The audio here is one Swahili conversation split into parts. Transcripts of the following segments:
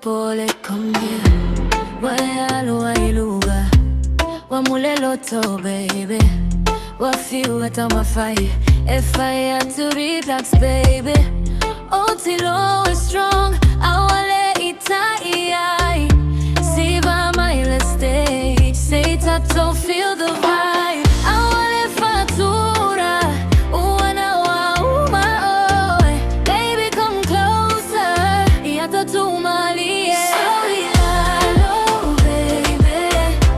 pole komia Wayalo wailuga Wamuleloto baby Wafiu atamafai If I had to relax baby Otilo is strong Awale itai Siva maile stage Say tato feel the vibe Awale fatura Uwana wa oe Baby come closer Yata tumalie Sorry Lalo baby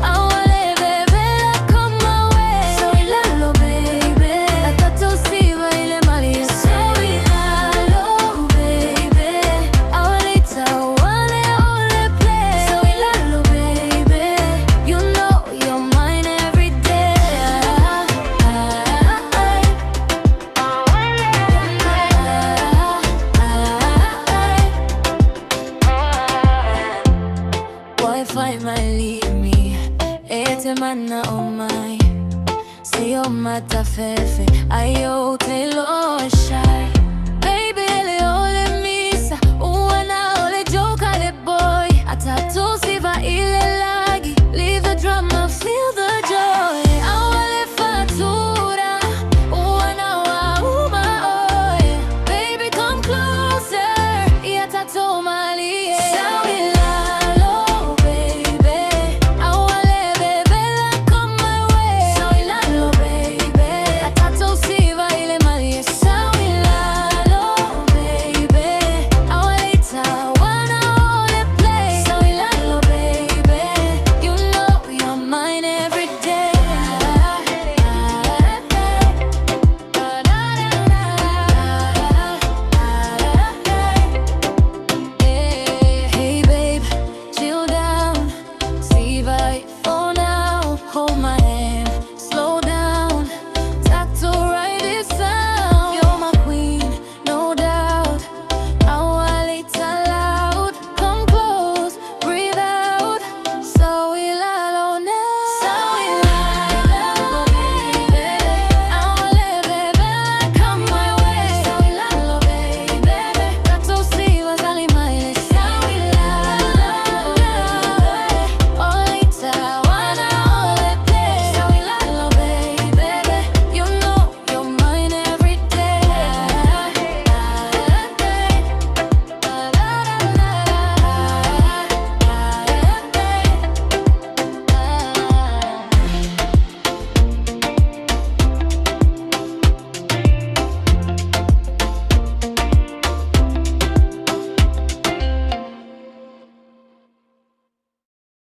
Awale baby come my way Sorry Lalo baby Tato siva ile malie Sorry Lalo baby Awale tawale ole play Sorry Lalo baby You know you're mine every day Wi-Fi might leave me Ete mana oh my Siyo matafefe Ayo telo shy Baby ele ole misa Uwana ole joka le boy Atatu siva ile la